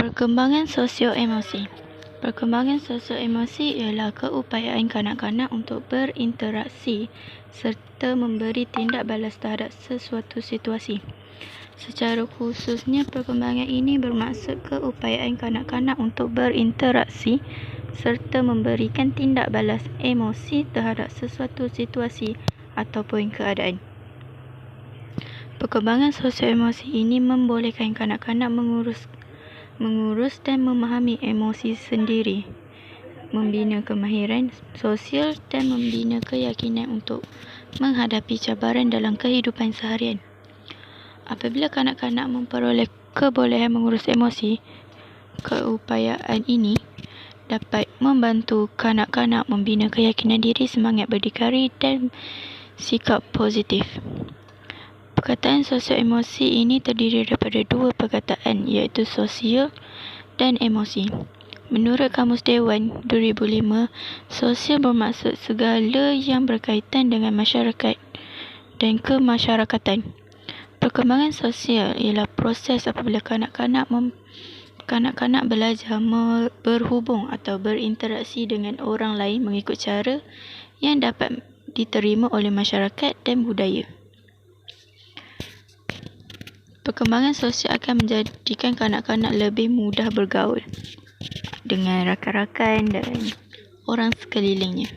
Perkembangan sosio-emosi. Perkembangan sosio-emosi ialah keupayaan kanak-kanak untuk berinteraksi serta memberi tindak balas terhadap sesuatu situasi. Secara khususnya, perkembangan ini bermaksud keupayaan kanak-kanak untuk berinteraksi serta memberikan tindak balas emosi terhadap sesuatu situasi ataupun keadaan. Perkembangan sosio-emosi ini membolehkan kanak-kanak mengurus dan memahami emosi sendiri, membina kemahiran sosial dan membina keyakinan untuk menghadapi cabaran dalam kehidupan seharian. Apabila kanak-kanak memperoleh kebolehan mengurus emosi, keupayaan ini dapat membantu kanak-kanak membina keyakinan diri, semangat berdikari dan sikap positif. Perkataan sosio-emosi ini terdiri daripada dua perkataan, iaitu sosial dan emosi. Menurut Kamus Dewan 2005, sosial bermaksud segala yang berkaitan dengan masyarakat dan kemasyarakatan. Perkembangan sosial ialah proses apabila kanak-kanak belajar berhubung atau berinteraksi dengan orang lain mengikut cara yang dapat diterima oleh masyarakat dan budaya. Perkembangan sosial akan menjadikan kanak-kanak lebih mudah bergaul dengan rakan-rakan dan orang sekelilingnya.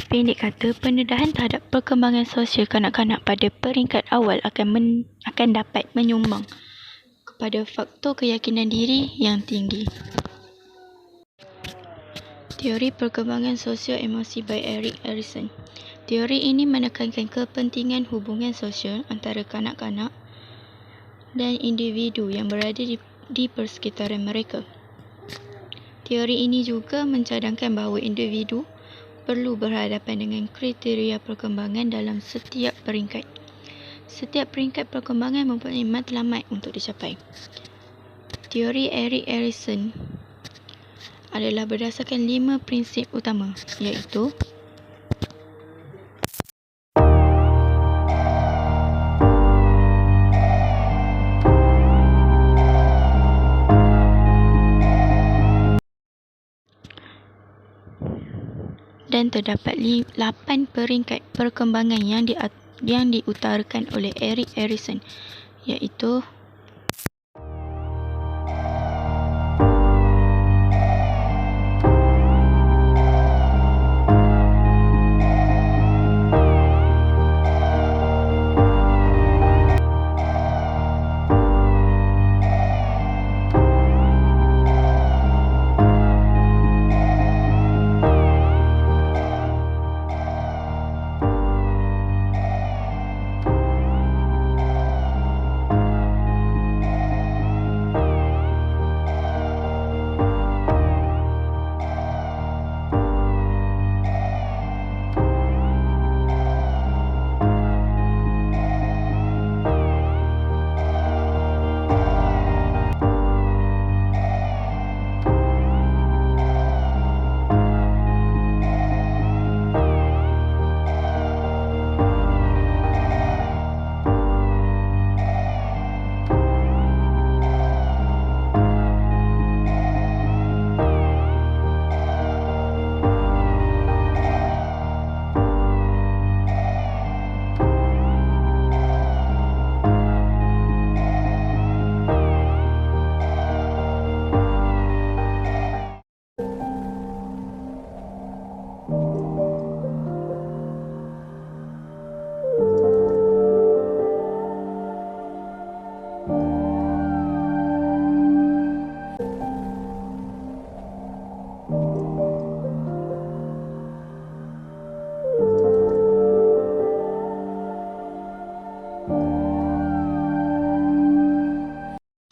Pendek kata, pendedahan terhadap perkembangan sosial kanak-kanak pada peringkat awal akan dapat menyumbang kepada faktor keyakinan diri yang tinggi. Teori perkembangan sosial emosi by Erik Erikson. Teori ini menekankan kepentingan hubungan sosial antara kanak-kanak dan individu yang berada di persekitaran mereka. Teori ini juga mencadangkan bahawa individu perlu berhadapan dengan kriteria perkembangan dalam setiap peringkat. Setiap peringkat perkembangan mempunyai matlamat untuk dicapai. Teori Erik Erikson adalah berdasarkan 5 prinsip utama, iaitu dan terdapat 8 peringkat perkembangan yang diutarakan oleh Erik Erikson, iaitu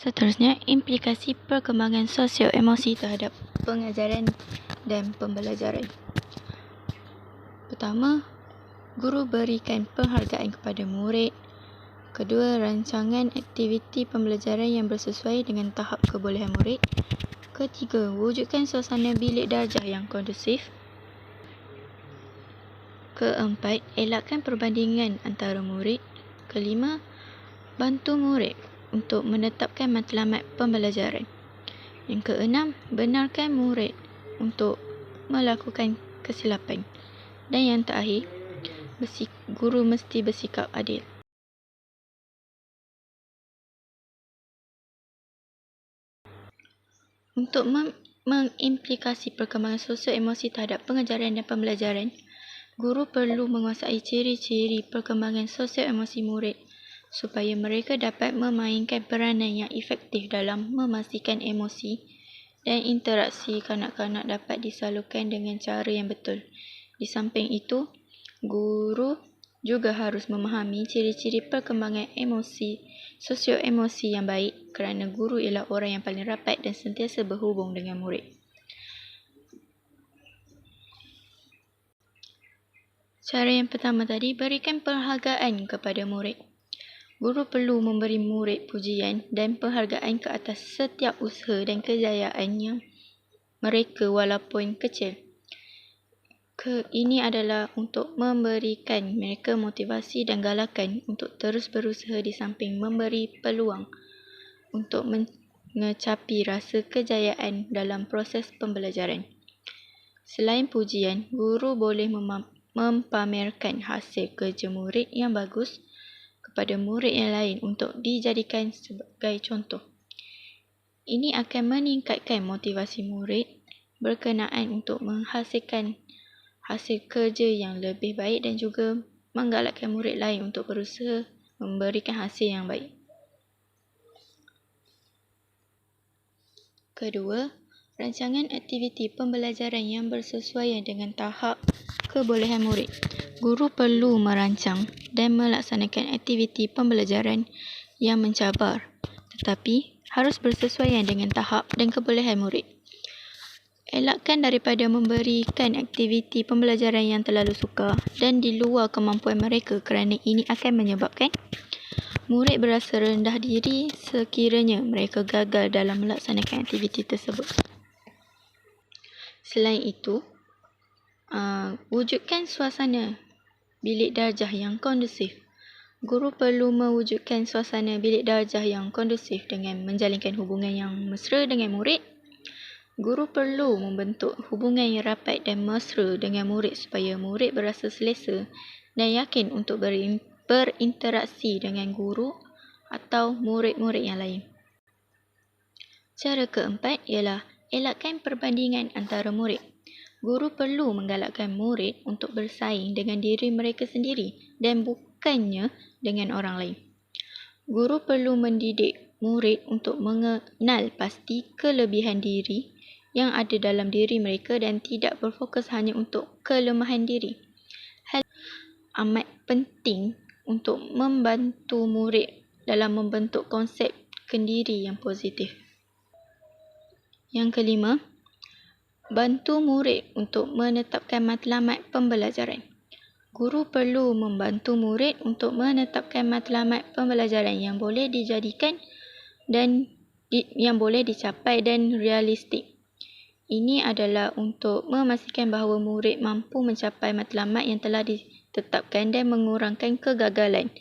seterusnya, implikasi perkembangan sosio-emosi terhadap pengajaran dan pembelajaran. Pertama, guru berikan penghargaan kepada murid. Kedua, rancangan aktiviti pembelajaran yang bersesuai dengan tahap kebolehan murid. Ketiga, wujudkan suasana bilik darjah yang kondusif. Keempat, elakkan perbandingan antara murid. Kelima, bantu murid untuk menetapkan matlamat pembelajaran. Yang keenam, benarkan murid untuk melakukan kesilapan. Dan yang terakhir, guru mesti bersikap adil. Untuk mengimplikasi perkembangan sosial emosi terhadap pengajaran dan pembelajaran, guru perlu menguasai ciri-ciri perkembangan sosial emosi murid supaya mereka dapat memainkan peranan yang efektif dalam memastikan emosi dan interaksi kanak-kanak dapat disalurkan dengan cara yang betul. Di samping itu, guru juga harus memahami ciri-ciri perkembangan sosio-emosi yang baik kerana guru ialah orang yang paling rapat dan sentiasa berhubung dengan murid. Cara yang pertama tadi, berikan penghargaan kepada murid. Guru perlu memberi murid pujian dan penghargaan ke atas setiap usaha dan kejayaan mereka walaupun kecil. Ini adalah untuk memberikan mereka motivasi dan galakan untuk terus berusaha di samping memberi peluang untuk mencapai rasa kejayaan dalam proses pembelajaran. Selain pujian, guru boleh mempamerkan hasil kerja murid yang bagus kepada murid yang lain untuk dijadikan sebagai contoh. Ini akan meningkatkan motivasi murid berkenaan untuk menghasilkan hasil kerja yang lebih baik dan juga menggalakkan murid lain untuk berusaha memberikan hasil yang baik. Kedua, rancangan aktiviti pembelajaran yang bersesuaian dengan tahap kebolehan murid. Guru perlu merancang dan melaksanakan aktiviti pembelajaran yang mencabar, tetapi harus bersesuaian dengan tahap dan kebolehan murid. Elakkan daripada memberikan aktiviti pembelajaran yang terlalu sukar dan di luar kemampuan mereka kerana ini akan menyebabkan murid berasa rendah diri sekiranya mereka gagal dalam melaksanakan aktiviti tersebut. Selain itu, wujudkan suasana bilik darjah yang kondusif. Guru perlu mewujudkan suasana bilik darjah yang kondusif dengan menjalinkan hubungan yang mesra dengan murid. Guru perlu membentuk hubungan yang rapat dan mesra dengan murid supaya murid berasa selesa dan yakin untuk berinteraksi dengan guru atau murid-murid yang lain. Cara keempat ialah elakkan perbandingan antara murid. Guru perlu menggalakkan murid untuk bersaing dengan diri mereka sendiri dan bukannya dengan orang lain. Guru perlu mendidik murid untuk mengenal pasti kelebihan diri yang ada dalam diri mereka dan tidak berfokus hanya untuk kelemahan diri. Hal amat penting untuk membantu murid dalam membentuk konsep kendiri yang positif. Yang kelima, bantu murid untuk menetapkan matlamat pembelajaran. Guru perlu membantu murid untuk menetapkan matlamat pembelajaran yang boleh dijadikan dan yang boleh dicapai dan realistik. Ini adalah untuk memastikan bahawa murid mampu mencapai matlamat yang telah ditetapkan dan mengurangkan kegagalan.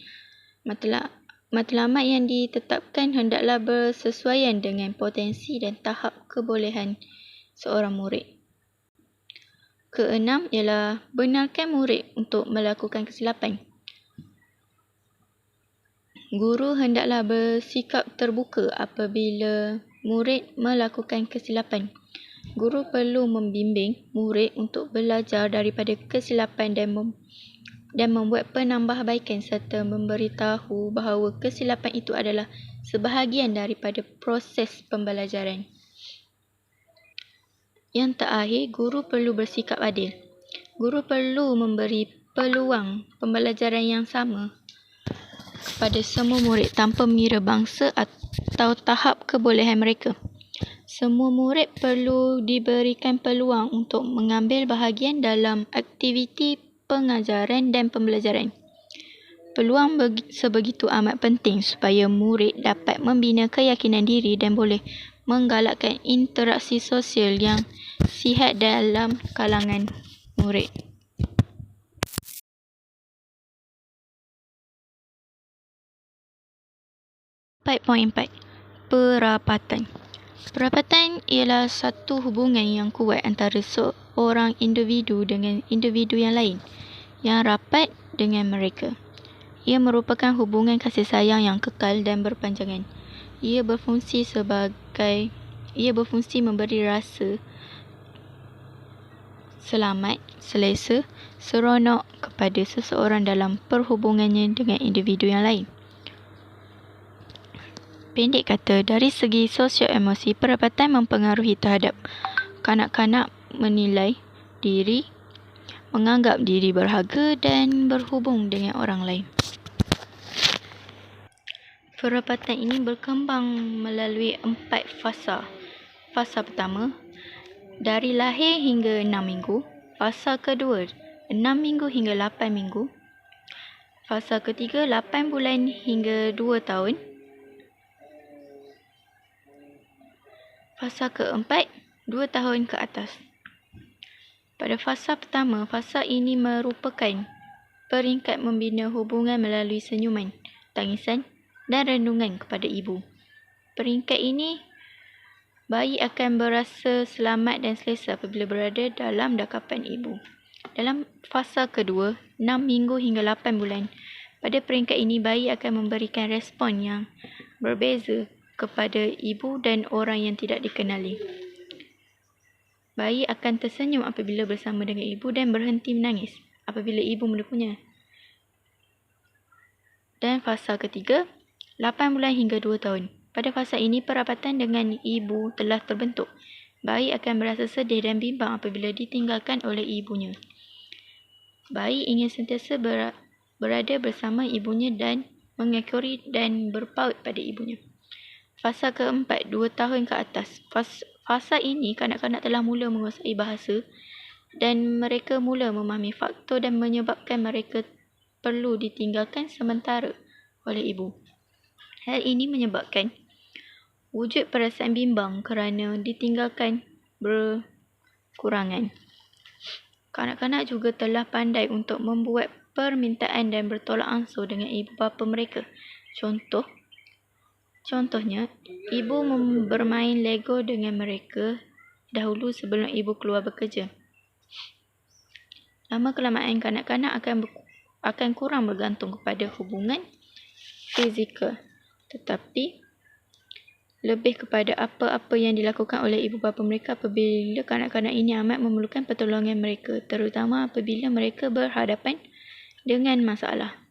Matlamat yang ditetapkan hendaklah bersesuaian dengan potensi dan tahap kebolehan seorang murid. Keenam ialah benarkan murid untuk melakukan kesilapan. Guru hendaklah bersikap terbuka apabila murid melakukan kesilapan. Guru perlu membimbing murid untuk belajar daripada kesilapan dan membuat penambahbaikan serta memberitahu bahawa kesilapan itu adalah sebahagian daripada proses pembelajaran. Yang terakhir, guru perlu bersikap adil. Guru perlu memberi peluang pembelajaran yang sama kepada semua murid tanpa mengira bangsa atau tahap kebolehan mereka. Semua murid perlu diberikan peluang untuk mengambil bahagian dalam aktiviti pengajaran dan pembelajaran. Peluang sebegitu amat penting supaya murid dapat membina keyakinan diri dan boleh menggalakkan interaksi sosial yang sihat dalam kalangan murid. 4.4. Perapatan. Perapatan ialah satu hubungan yang kuat antara seorang individu dengan individu yang lain yang rapat dengan mereka. Ia merupakan hubungan kasih sayang yang kekal dan berpanjangan. Ia berfungsi memberi rasa selamat, selesa, seronok kepada seseorang dalam perhubungannya dengan individu yang lain. Pendek kata, dari segi sosio-emosi, perapatan mempengaruhi terhadap kanak-kanak menilai diri, menganggap diri berharga dan berhubung dengan orang lain. Perapatan ini berkembang melalui 4 fasa. Fasa pertama, dari lahir hingga 6 minggu. Fasa kedua, 6 minggu hingga 8 minggu. Fasa ketiga, 8 bulan hingga 2 tahun. Fasa keempat, 2 tahun ke atas. Pada fasa pertama, fasa ini merupakan peringkat membina hubungan melalui senyuman, tangisan dan renungan kepada ibu. Peringkat ini, bayi akan berasa selamat dan selesa apabila berada dalam dakapan ibu. Dalam fasa kedua, 6 minggu hingga 8 bulan, pada peringkat ini bayi akan memberikan respon yang berbeza kepada ibu dan orang yang tidak dikenali. Bayi akan tersenyum apabila bersama dengan ibu dan berhenti menangis apabila ibu menepunya. Dan fasa ketiga, 8 bulan hingga 2 tahun. Pada fasa ini, perapatan dengan ibu telah terbentuk. Bayi akan merasa sedih dan bimbang apabila ditinggalkan oleh ibunya. Bayi ingin sentiasa berada bersama ibunya dan mengekori dan berpaut pada ibunya. Fasa keempat, 2 tahun ke atas. Fasa ini, kanak-kanak telah mula menguasai bahasa dan mereka mula memahami faktor dan menyebabkan mereka perlu ditinggalkan sementara oleh ibu. Hal ini menyebabkan wujud perasaan bimbang kerana ditinggalkan berkurangan. Kanak-kanak juga telah pandai untuk membuat permintaan dan bertolak ansur dengan ibu bapa mereka. Contohnya, ibu bermain Lego dengan mereka dahulu sebelum ibu keluar bekerja. Lama-kelamaan kanak-kanak akan kurang bergantung kepada hubungan fizikal, tetapi lebih kepada apa-apa yang dilakukan oleh ibu bapa mereka apabila kanak-kanak ini amat memerlukan pertolongan mereka, terutama apabila mereka berhadapan dengan masalah.